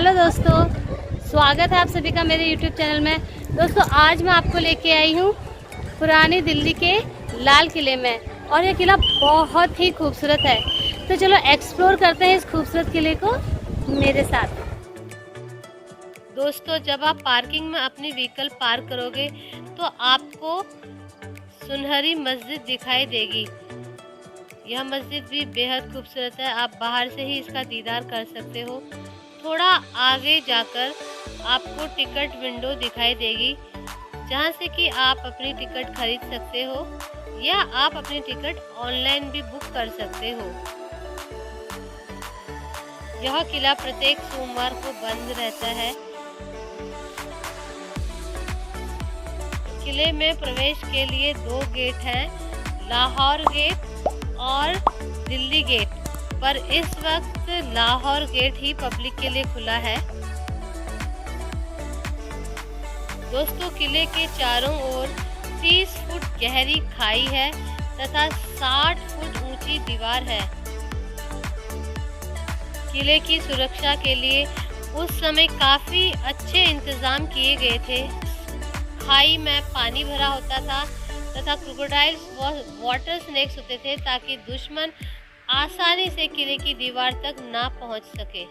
Hello दोस्तों, स्वागत है आप सभी का मेरे YouTube चैनल में। दोस्तों आज मैं आपको लेके आई हूँ पुरानी दिल्ली के लाल किले में, और ये किला बहुत ही खूबसूरत है। तो चलो एक्सप्लोर करते हैं इस खूबसूरत किले को मेरे साथ। दोस्तों जब आप पार्किंग में अपनी व्हीकल पार्क करोगे तो आपको सुनहरी मस्जिद दिखाई देगी। यह मस्जिद भी बेहद खूबसूरत है, आप बाहर से ही इसका दीदार कर सकते हो। थोड़ा आगे जाकर आपको टिकट विंडो दिखाई देगी, जहां से कि आप अपनी टिकट खरीद सकते हो या आप अपनी टिकट ऑनलाइन भी बुक कर सकते हो। यह किला प्रत्येक सोमवार को बंद रहता है। किले में प्रवेश के लिए 2 गेट हैं, लाहौर गेट और दिल्ली गेट, पर इस वक्त लाहौर गेट ही पब्लिक के लिए खुला है। दोस्तों किले के चारों ओर 30 फुट गहरी खाई है तथा 60 फुट ऊंची दीवार है। किले की सुरक्षा के लिए उस समय काफी अच्छे इंतजाम किए गए थे। खाई में पानी भरा होता था तथा क्रोकोडाइल्स व वाटर स्नेक्स होते थे, ताकि दुश्मन आसानी से किले की दीवार तक ना पहुंच सके।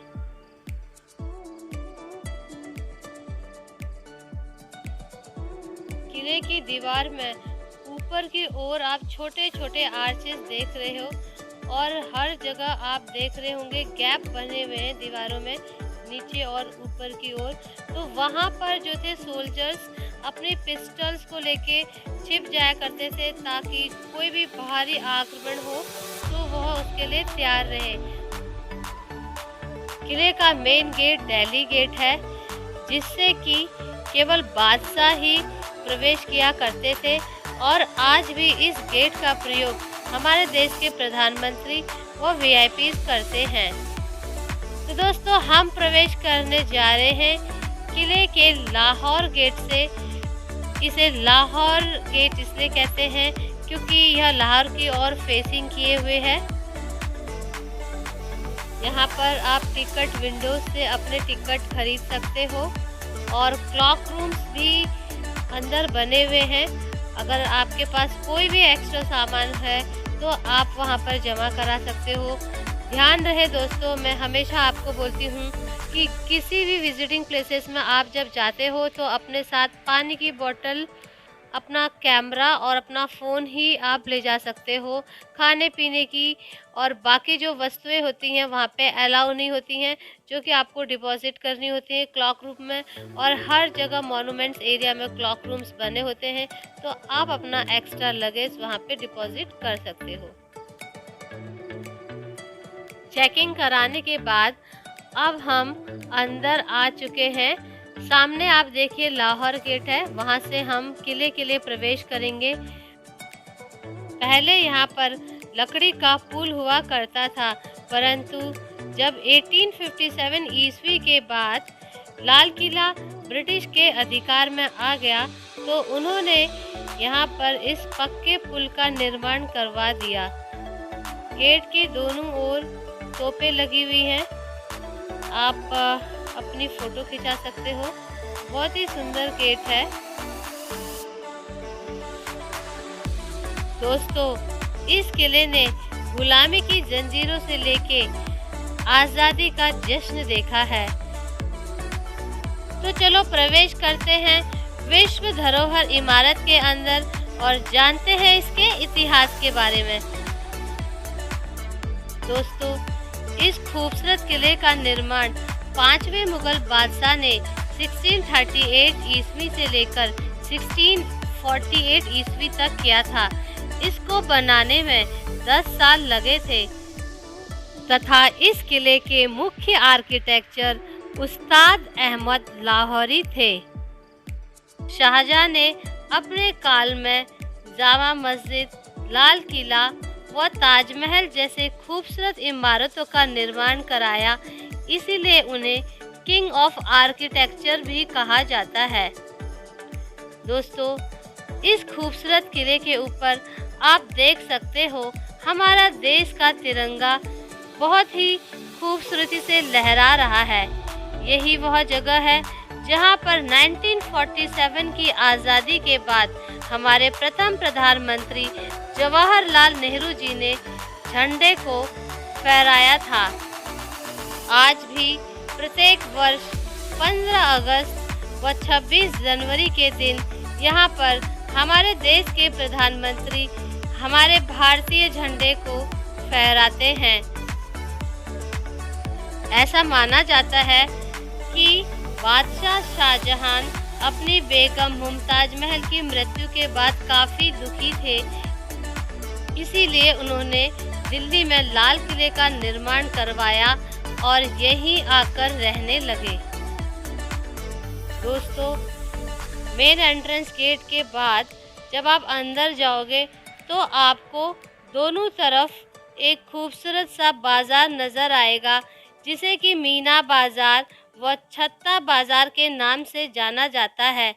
किले की दीवार में ऊपर की ओर आप छोटे छोटे आर्चेस देख रहे हो, और हर जगह आप देख रहे होंगे गैप बने हुए हैं दीवारों में, नीचे और ऊपर की ओर। तो वहाँ पर जो थे सोल्जर्स अपने पिस्टल्स को लेके छिप जाया करते थे, ताकि कोई भी बाहरी आक्रमण हो तो वह उसके लिए तैयार रहे। किले का मेन गेट दिल्ली गेट है, जिससे कि केवल बादशाह ही प्रवेश किया करते थे, और आज भी इस गेट का प्रयोग हमारे देश के प्रधानमंत्री व वीआईपीज करते हैं। तो दोस्तों हम प्रवेश करने जा रहे हैं किले के लाहौर गेट से। इसे लाहौर गेट इसलिए कहते हैं क्योंकि यह लाहौर की ओर फेसिंग किए हुए है। यहाँ पर आप टिकट विंडो से अपने टिकट खरीद सकते हो, और क्लॉक रूम्स भी अंदर बने हुए हैं। अगर आपके पास कोई भी एक्स्ट्रा सामान है तो आप वहाँ पर जमा करा सकते हो। ध्यान रहे दोस्तों, मैं हमेशा आपको बोलती हूँ कि किसी भी विजिटिंग प्लेसेस में आप जब जाते हो तो अपने साथ पानी की बोतल, अपना कैमरा और अपना फ़ोन ही आप ले जा सकते हो। खाने पीने की और बाकी जो वस्तुएं होती हैं वहाँ पे अलाउ नहीं होती हैं, जो कि आपको डिपॉजिट करनी होती है क्लॉक रूम में। और हर जगह मॉन्यूमेंट्स एरिया में क्लॉक रूम्स बने होते हैं, तो आप अपना एक्स्ट्रा लगेज वहाँ पे डिपॉजिट कर सकते हो। चेकिंग कराने के बाद अब हम अंदर आ चुके हैं। सामने आप देखिए लाहौर गेट है, वहां से हम किले के लिए प्रवेश करेंगे। पहले यहाँ पर लकड़ी का पुल हुआ करता था, परंतु जब 1857 ईस्वी के बाद लाल किला ब्रिटिश के अधिकार में आ गया तो उन्होंने यहाँ पर इस पक्के पुल का निर्माण करवा दिया। गेट के दोनों ओर तोपें लगी हुई हैं, आप अपनी फ़ोटो खिंचा सकते हो। बहुत ही सुंदर गेट है। दोस्तों इस किले ने गुलामी की जंजीरों से लेके आज़ादी का जश्न देखा है। तो चलो प्रवेश करते हैं विश्व धरोहर इमारत के अंदर और जानते हैं इसके इतिहास के बारे में। दोस्तों इस खूबसूरत किले का निर्माण 5वें मुगल बादशाह ने 1638 ईस्वी से लेकर 1648 ईस्वी तक किया था। इसको बनाने में 10 साल लगे थे तथा इस किले के मुख्य आर्किटेक्चर उस्ताद अहमद लाहौरी थे। शाहजहां ने अपने काल में जामा मस्जिद, लाल किला व ताजमहल जैसे खूबसूरत इमारतों का निर्माण कराया, इसीलिए उन्हें किंग ऑफ आर्किटेक्चर भी कहा जाता है। दोस्तों इस खूबसूरत किले के ऊपर आप देख सकते हो हमारा देश का तिरंगा बहुत ही खूबसूरती से लहरा रहा है। यही वह जगह है जहां पर 1947 की आज़ादी के बाद हमारे प्रथम प्रधानमंत्री जवाहरलाल नेहरू जी ने झंडे को फहराया था। आज भी प्रत्येक वर्ष 15 अगस्त व 26 जनवरी के दिन यहाँ पर हमारे देश के प्रधानमंत्री हमारे भारतीय झंडे को फहराते हैं। ऐसा माना जाता है कि बादशाह शाहजहां अपनी बेगम मुमताज महल की मृत्यु के बाद काफ़ी दुखी थे, इसीलिए उन्होंने दिल्ली में लाल किले का निर्माण करवाया और यहीं आकर रहने लगे। दोस्तों, मेन एंट्रेंस गेट के बाद जब आप अंदर जाओगे तो आपको दोनों तरफ एक खूबसूरत सा बाज़ार नज़र आएगा, जिसे कि मीना बाज़ार व छत्ता बाज़ार के नाम से जाना जाता है।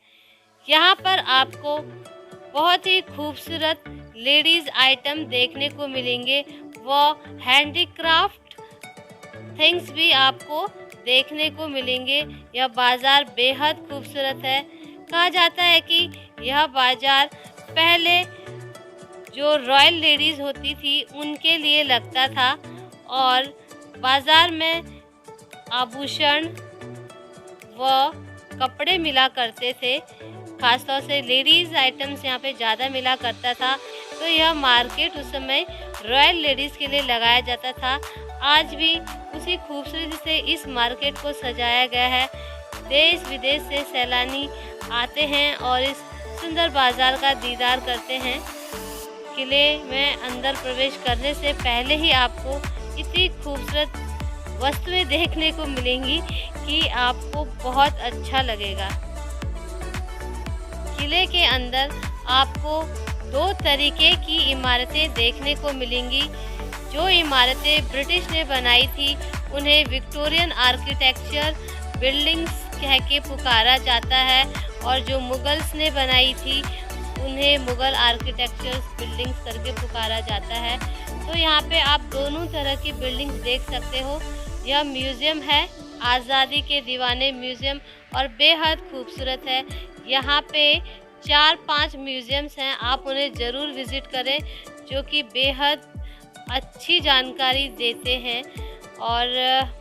यहाँ पर आपको बहुत ही खूबसूरत लेडीज़ आइटम देखने को मिलेंगे व हैंडीक्राफ्ट थिंग्स भी आपको देखने को मिलेंगे। यह बाज़ार बेहद खूबसूरत है। कहा जाता है कि यह बाज़ार पहले जो रॉयल लेडीज़ होती थी उनके लिए लगता था और बाज़ार में आभूषण व कपड़े मिला करते थे, खासतौर से लेडीज़ आइटम्स यहाँ पे ज़्यादा मिला करता था। तो यह मार्केट उस समय रॉयल लेडीज़ के लिए लगाया जाता था। आज भी उसी खूबसूरती से इस मार्केट को सजाया गया है। देश विदेश से सैलानी आते हैं और इस सुंदर बाज़ार का दीदार करते हैं। किले में अंदर प्रवेश करने से पहले ही आपको इतनी खूबसूरत वस्तुएं देखने को मिलेंगी कि आपको बहुत अच्छा लगेगा। किले के अंदर आपको दो तरीके की इमारतें देखने को मिलेंगी। जो इमारतें ब्रिटिश ने बनाई थी उन्हें विक्टोरियन आर्किटेक्चर बिल्डिंग्स कह के पुकारा जाता है और जो मुगल्स ने बनाई थी उन्हें मुग़ल आर्किटेक्चर बिल्डिंग्स करके पुकारा जाता है। तो यहाँ पे आप दोनों तरह की बिल्डिंग्स देख सकते हो। यह म्यूज़ियम है, आज़ादी के दीवाने म्यूज़ियम, और बेहद खूबसूरत है। यहाँ पे 4-5 म्यूज़ियम्स हैं, आप उन्हें ज़रूर विज़िट करें, जो कि बेहद अच्छी जानकारी देते हैं और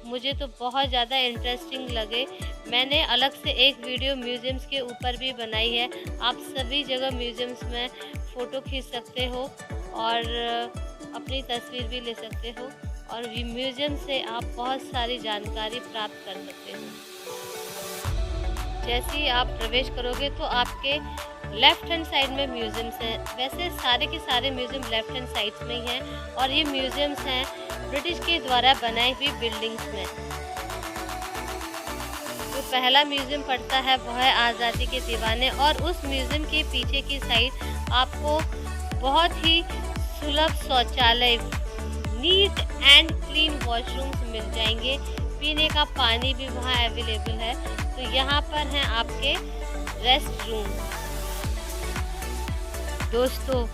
मुझे तो बहुत ज़्यादा इंटरेस्टिंग लगे। मैंने अलग से एक वीडियो म्यूज़ियम्स के ऊपर भी बनाई है। आप सभी जगह म्यूज़ियम्स में फ़ोटो खींच सकते हो और अपनी तस्वीर भी ले सकते हो और म्यूज़ियम से आप बहुत सारी जानकारी प्राप्त कर सकते हो। जैसे ही आप प्रवेश करोगे तो आपके लेफ़्ट हैंड साइड में म्यूज़ियम्स हैं। वैसे सारे के सारे म्यूज़ियम लेफ़्ट हैंड साइड्स में ही हैं और ये म्यूज़ियम्स हैं ब्रिटिश के द्वारा बनाई हुई बिल्डिंग्स में। जो पहला म्यूज़ियम पड़ता है वह है आज़ादी के दीवाने, और उस म्यूज़ियम के पीछे की साइड आपको बहुत ही सुलभ शौचालय, नीट एंड क्लीन वॉशरूम्स मिल जाएंगे। पीने का पानी भी वहाँ अवेलेबल है। तो यहाँ पर हैं आपके रेस्ट रूम। दोस्तों,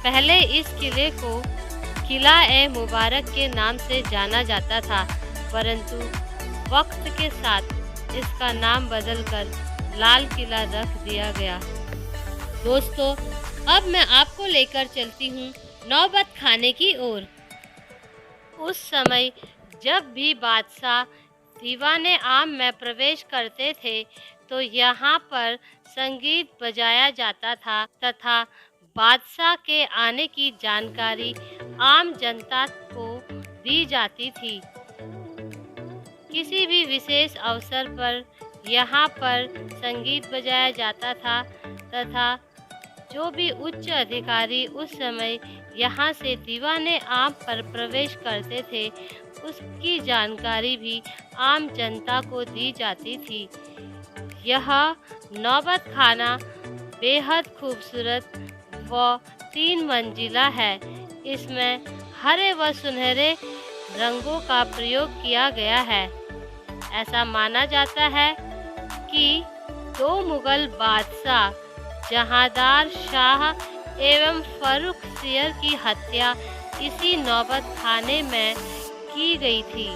पहले इस किले को किला-ए-मुबारक के नाम से जाना जाता था, परंतु वक्त के साथ इसका नाम बदलकर लाल किला रख दिया गया। दोस्तों, अब मैं आपको लेकर चलती हूँ नौबत खाने की ओर। उस समय जब भी बादशाह दीवाने आम में प्रवेश करते थे तो यहाँ पर संगीत बजाया जाता था तथा बादशाह के आने की जानकारी आम जनता को दी जाती थी। किसी भी विशेष अवसर पर यहाँ पर संगीत बजाया जाता था तथा जो भी उच्च अधिकारी उस समय यहाँ से दीवाने आम पर प्रवेश करते थे उसकी जानकारी भी आम जनता को दी जाती थी। यह नौबत खाना बेहद खूबसूरत व 3 मंजिला है। इसमें हरे व सुनहरे रंगों का प्रयोग किया गया है। ऐसा माना जाता है कि 2 मुग़ल बादशाह जहांदार शाह एवं फ़र्रुखसियर की हत्या इसी नौबत खाने में की गई थी।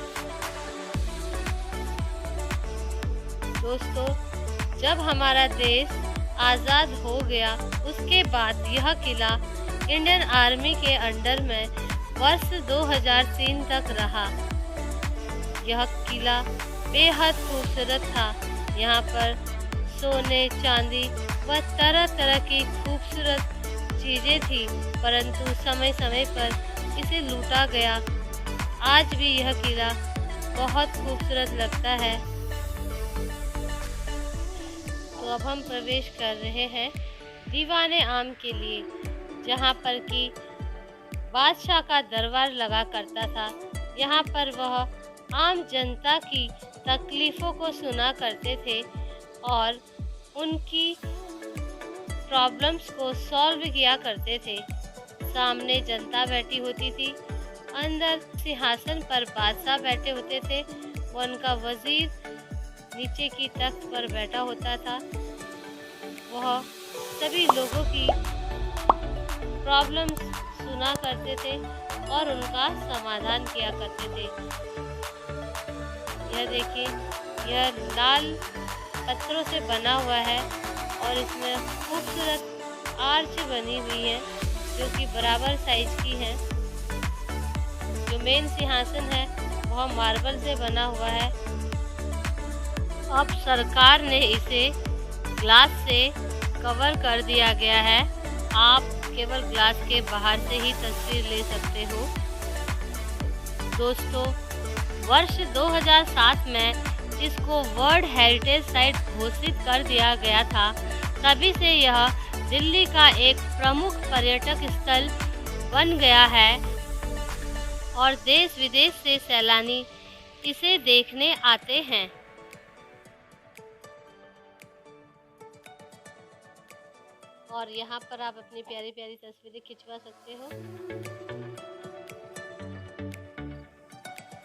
दोस्तों, जब हमारा देश आज़ाद हो गया उसके बाद यह किला इंडियन आर्मी के अंडर में वर्ष 2003 तक रहा। यह किला बेहद खूबसूरत था। यहाँ पर सोने, चांदी व तरह तरह की खूबसूरत चीज़ें थी, परंतु समय समय पर इसे लूटा गया। आज भी यह किला बहुत खूबसूरत लगता है। तो अब हम प्रवेश कर रहे हैं दीवाने आम के लिए, जहाँ पर कि बादशाह का दरबार लगा करता था। यहाँ पर वह आम जनता की तकलीफ़ों को सुना करते थे और उनकी प्रॉब्लम्स को सॉल्व किया करते थे। सामने जनता बैठी होती थी, अंदर सिंहासन पर बादशाह बैठे होते थे, व उनका वज़ीर नीचे की तख्त पर बैठा होता था। वह सभी लोगों की प्रॉब्लम्स सुना करते थे और उनका समाधान किया करते थे। यह देखिए, यह लाल पत्थरों से बना हुआ है और इसमें खूबसूरत आर्च बनी हुई है जो कि बराबर साइज की है। जो मेन सिंहासन है वह मार्बल से बना हुआ है। अब सरकार ने इसे ग्लास से कवर कर दिया गया है। आप केवल ग्लास के बाहर से ही तस्वीर ले सकते हो। दोस्तों, वर्ष 2007 में इसको वर्ल्ड हेरिटेज साइट घोषित कर दिया गया था। तभी से यह दिल्ली का एक प्रमुख पर्यटक स्थल बन गया है और देश विदेश से सैलानी इसे देखने आते हैं। और यहाँ पर आप अपनी प्यारी प्यारी तस्वीरें खिंचवा सकते हो।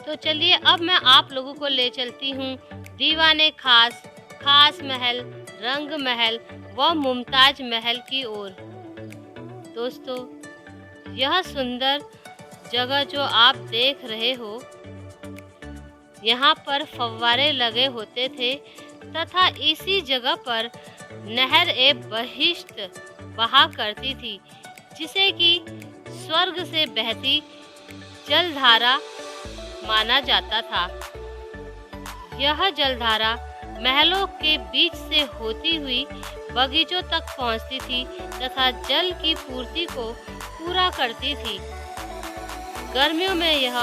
तो चलिए अब मैं आप लोगों को ले चलती हूँ दीवाने खास महल, रंग महल व मुमताज महल की ओर। दोस्तों, यह सुंदर जगह जो आप देख रहे हो, यहाँ पर फव्वारे लगे होते थे तथा इसी जगह पर नहर ए बहिश्त बहा करती थी, जिसे कि स्वर्ग से बहती जलधारा माना जाता था। यह जलधारा महलों के बीच से होती हुई बगीचों तक पहुंचती थी तथा जल की पूर्ति को पूरा करती थी। गर्मियों में यह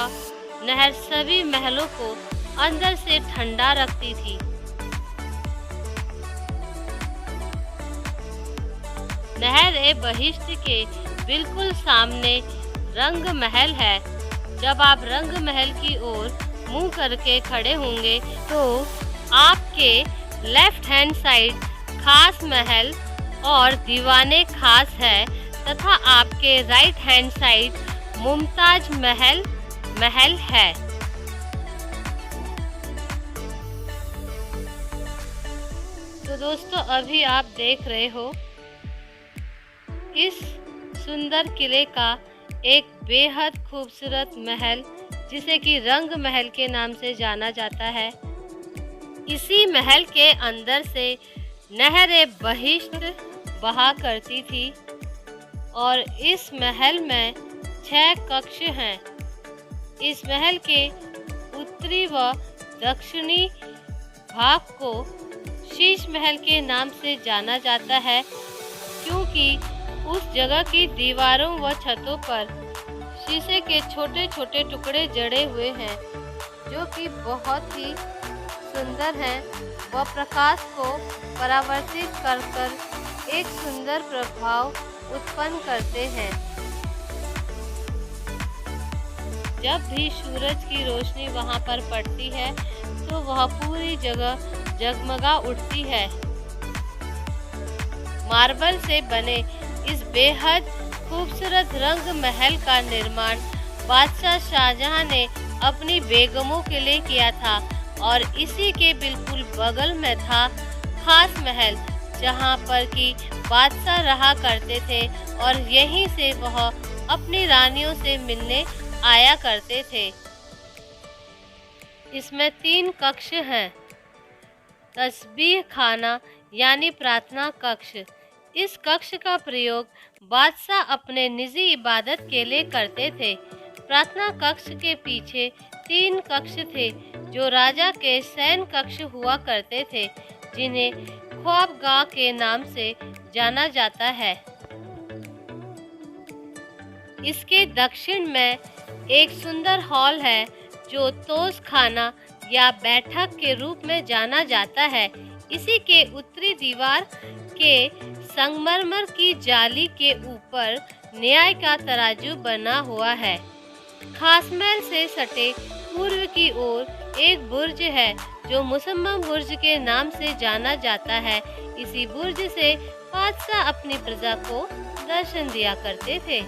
नहर सभी महलों को अंदर से ठंडा रखती थी। नहर ए बहिश्त के बिल्कुल सामने रंग महल है। जब आप रंग महल की ओर मुंह करके खड़े होंगे तो आपके लेफ्ट हैंड साइड खास महल और दीवाने खास है तथा आपके right hand side Mumtaz Mahal है। तो दोस्तों, अभी आप देख रहे हो इस सुंदर किले का एक बेहद खूबसूरत महल, जिसे कि रंग महल के नाम से जाना जाता है। इसी महल के अंदर से नहर ए बहिश्त बहा करती थी और इस महल में 6 कक्ष हैं। इस महल के उत्तरी व दक्षिणी भाग को शीश महल के नाम से जाना जाता है, क्योंकि उस जगह की दीवारों व छतों पर शीशे के छोटे छोटे टुकड़े जड़े हुए हैं, जो कि बहुत ही सुंदर हैं व प्रकाश को परावर्तित कर एक सुंदर प्रभाव उत्पन्न करते हैं। जब भी सूरज की रोशनी वहां पर पड़ती है तो वह पूरी जगह जगमगा उठती है। मार्बल से बने इस बेहद खूबसूरत रंग महल का निर्माण बादशाह शाहजहां ने अपनी बेगमों के लिए किया था और इसी के बिल्कुल बगल में था खास महल, जहां पर कि बादशाह रहा करते थे और यहीं से वह अपनी रानियों से मिलने आया करते थे। इसमें 3 कक्ष हैं। तस्बीह खाना यानी प्रार्थना कक्ष। इस कक्ष का प्रयोग बादशाह अपने निजी इबादत के लिए करते थे। प्रार्थना कक्ष के पीछे 3 कक्ष थे जो राजा के शयन कक्ष हुआ करते थे, जिन्हें ख्वाबगाह के नाम से जाना जाता है। इसके दक्षिण में एक सुंदर हॉल है जो तोश खाना या बैठक के रूप में जाना जाता है। इसी के उत्तरी दीवार के संगमरमर की जाली के ऊपर न्याय का तराजू बना हुआ है। खासमहल से सटे पूर्व की ओर एक बुर्ज है जो मुसम्मम बुर्ज के नाम से जाना जाता है। इसी बुर्ज से बादशाह अपनी प्रजा को दर्शन दिया करते थे।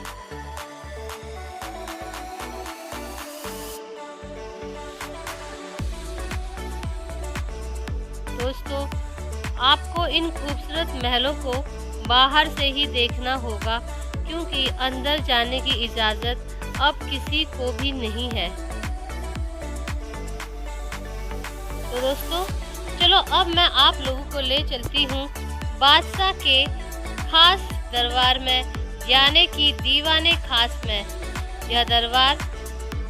दोस्तों, आपको इन खूबसूरत महलों को बाहर से ही देखना होगा, क्योंकि अंदर जाने की इजाज़त अब किसी को भी नहीं है। तो दोस्तों, चलो अब मैं आप लोगों को ले चलती हूँ बादशाह के खास दरबार में, यानी कि दीवाने खास में। यह दरबार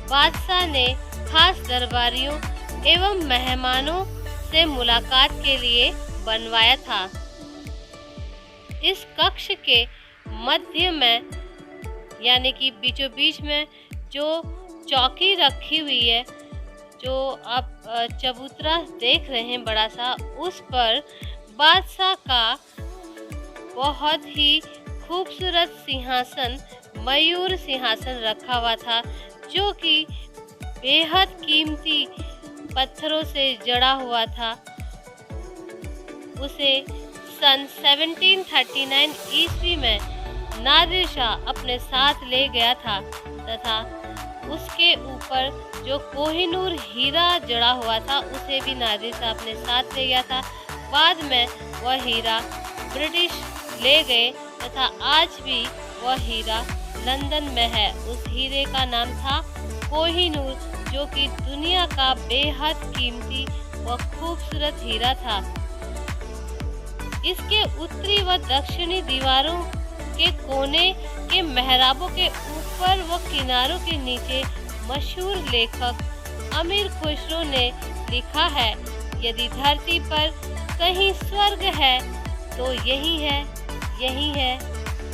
बादशाह ने खास दरबारियों एवं मेहमानों से मुलाकात के लिए बनवाया था। इस कक्ष के मध्य में यानी कि बीचों बीच में जो चौकी रखी हुई है, जो आप चबूतरा देख रहे हैं बड़ा सा, उस पर बादशाह का बहुत ही खूबसूरत सिंहासन, मयूर सिंहासन रखा हुआ था, जो कि बेहद कीमती पत्थरों से जड़ा हुआ था। उसे सन 1739 ईस्वी में नादिर शाह अपने साथ ले गया था तथा उसके ऊपर जो कोहिनूर हीरा जड़ा हुआ था उसे भी नादिर शाह अपने साथ ले गया था। बाद में वह हीरा ब्रिटिश ले गए तथा आज भी वह हीरा लंदन में है। उस हीरे का नाम था कोहिनूर, जो कि दुनिया का बेहद कीमती व खूबसूरत हीरा था। इसके उत्तरी व दक्षिणी दीवारों के कोने के मेहराबों के ऊपर व किनारों के नीचे मशहूर लेखक अमीर खुसरो ने लिखा है, यदि धरती पर कहीं स्वर्ग है तो यही है, यही है,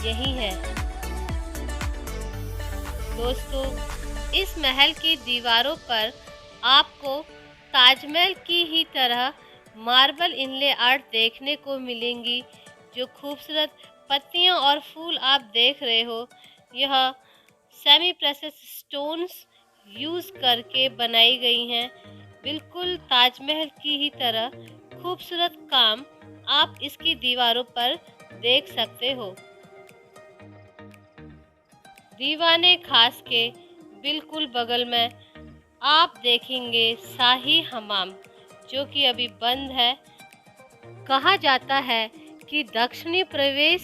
यही है। दोस्तों, इस महल की दीवारों पर आपको ताजमहल की ही तरह मार्बल इनले आर्ट देखने को मिलेंगी। जो खूबसूरत पत्तियां और फूल आप देख रहे हो, यह सेमी प्रेसियस स्टोन्स यूज़ करके बनाई गई हैं। बिल्कुल ताजमहल की ही तरह खूबसूरत काम आप इसकी दीवारों पर देख सकते हो। दीवाने खास के बिल्कुल बगल में आप देखेंगे शाही हमाम, जो कि अभी बंद है। कहा जाता है कि दक्षिणी प्रवेश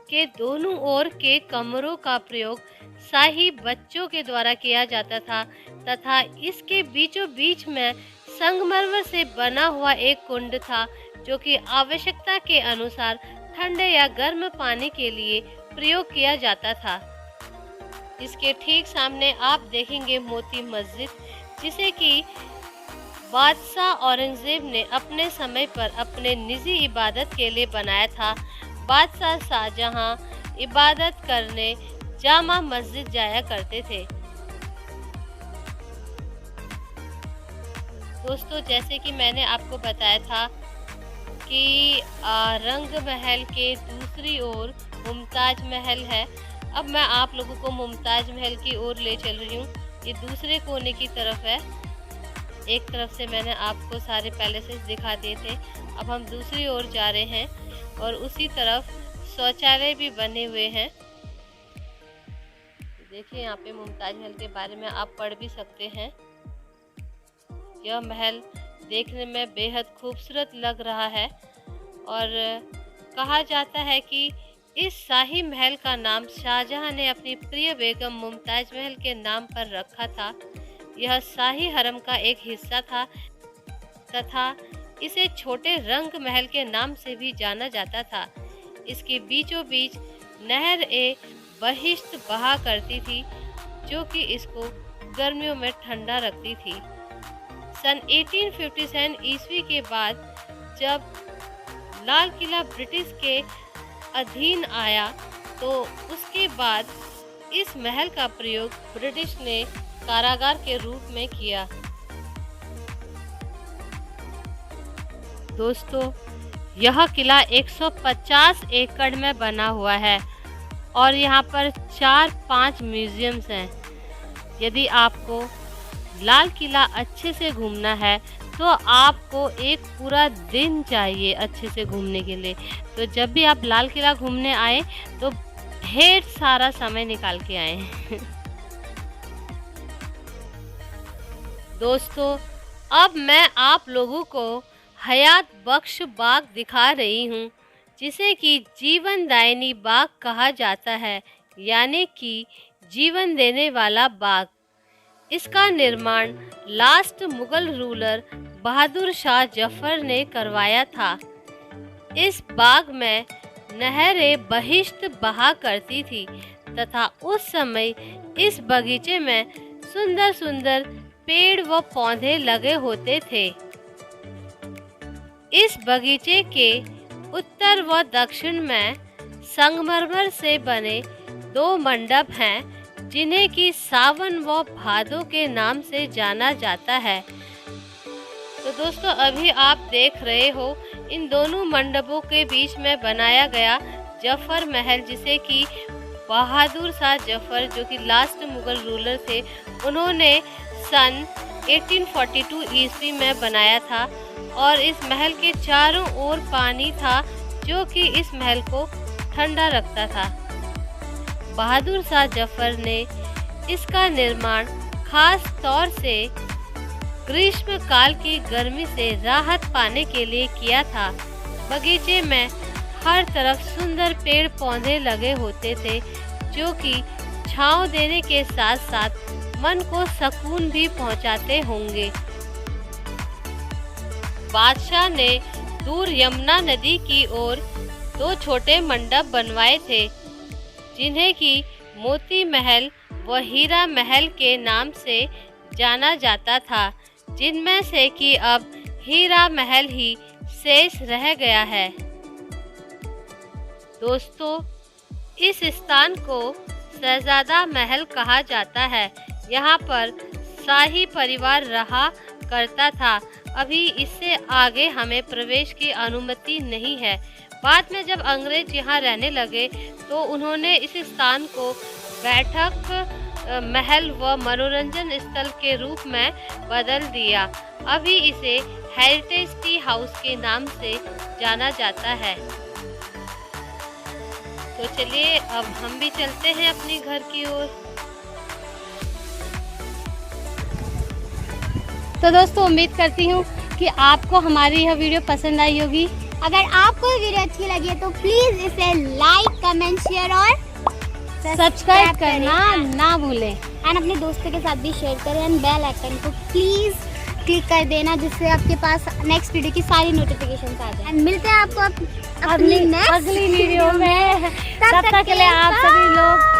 के दोनों ओर के कमरों का प्रयोग शाही बच्चों के द्वारा किया जाता था तथा इसके बीचों बीच में संगमरमर से बना हुआ एक कुंड था, जो कि आवश्यकता के अनुसार ठंडे या गर्म पानी के लिए प्रयोग किया जाता था। इसके ठीक सामने आप देखेंगे मोती मस्जिद, जिसे कि बादशाह औरंगजेब ने अपने समय पर अपने निजी इबादत के लिए बनाया था। बादशाह शाहजहां इबादत करने जामा मस्जिद जाया करते थे। दोस्तों, जैसे कि मैंने आपको बताया था कि रंग महल के दूसरी ओर मुमताज महल है। अब मैं आप लोगों को मुमताज महल की ओर ले चल रही हूँ। ये दूसरे कोने की तरफ है। एक तरफ से मैंने आपको सारे पैलेसेस दिखा दिए थे, अब हम दूसरी ओर जा रहे हैं और उसी तरफ शौचालय भी बने हुए हैं। देखिए, यहाँ पे मुमताज महल के बारे में आप पढ़ भी सकते हैं। यह महल देखने में बेहद खूबसूरत लग रहा है और कहा जाता है कि इस शाही महल का नाम शाहजहां ने अपनी प्रिय बेगम मुमताज महल के नाम पर रखा था। यह शाही हरम का एक हिस्सा था तथा इसे छोटे रंग महल के नाम से भी जाना जाता था। इसके बीचों बीच नहर ए बहिश्त बहा करती थी, जो कि इसको गर्मियों में ठंडा रखती थी। सन 1857 ईस्वी के बाद जब लाल किला ब्रिटिश के अधीन आया, तो उसके बाद इस महल का प्रयोग ब्रिटिश ने कारागार के रूप में किया। दोस्तों, यह किला 150 एकड़ में बना हुआ है और यहाँ पर 4-5 म्यूजियम्स हैं। यदि आपको लाल किला अच्छे से घूमना है तो आपको एक पूरा दिन चाहिए अच्छे से घूमने के लिए। तो जब भी आप लाल किला घूमने आए तो ढेर सारा समय निकाल के आए। दोस्तों, अब मैं आप लोगों को हयात बख्श बाग दिखा रही हूँ, जिसे कि जीवनदायिनी बाग कहा जाता है, यानी कि जीवन देने वाला बाग। इसका निर्माण लास्ट मुगल रूलर बहादुर शाह जफर ने करवाया था। इस बाग में नहरें बहिश्त बहा करती थी तथा उस समय इस बगीचे में सुंदर सुंदर पेड़ व पौधे लगे होते थे। इस बगीचे के उत्तर व दक्षिण में संगमरमर से बने 2 मंडप हैं, जिन्हें कि सावन व भादो के नाम से जाना जाता है। तो दोस्तों, अभी आप देख रहे हो इन दोनों मंडपों के बीच में बनाया गया जफर महल, जिसे कि बहादुर शाह जफर, जो कि लास्ट मुगल रूलर थे, उन्होंने सन 1842 ईस्वी में बनाया था। और इस महल के चारों ओर पानी था, जो कि इस महल को ठंडा रखता था। बहादुर शाह जफर ने इसका निर्माण खास तौर से ग्रीष्म काल की गर्मी से राहत पाने के लिए किया था। बगीचे में हर तरफ सुंदर पेड़ पौधे लगे होते थे, जो कि छांव देने के साथ साथ मन को सुकून भी पहुंचाते होंगे। बादशाह ने दूर यमुना नदी की ओर 2 छोटे मंडप बनवाए थे, जिन्हें कि मोती महल व हीरा महल के नाम से जाना जाता था, जिनमें से कि अब हीरा महल ही शेष रह गया है। दोस्तों, इस स्थान को शहजादा महल कहा जाता है। यहाँ पर शाही परिवार रहा करता था। अभी इससे आगे हमें प्रवेश की अनुमति नहीं है। बाद में जब अंग्रेज यहाँ रहने लगे तो उन्होंने इस स्थान को बैठक महल व मनोरंजन स्थल के रूप में बदल दिया। अभी इसे हेरिटेज टी हाउस के नाम से जाना जाता है। तो चलिए अब हम भी चलते हैं अपने घर की ओर। तो दोस्तों, उम्मीद करती हूँ कि आपको हमारी यह वीडियो पसंद आई होगी। अगर आपको वीडियो अच्छी लगी है तो प्लीज इसे लाइक, कमेंट, शेयर और सब्सक्राइब करना ना भूलें। एंड अपने दोस्तों के साथ भी शेयर करें एंड बेल आइकन को प्लीज क्लिक कर देना, जिससे आपके पास नेक्स्ट वीडियो की सारी नोटिफिकेशंस आ जाए। एंड मिलते हैं आपको अपनी अगली वीडियो में। तब तक के लिए आप सभी लोग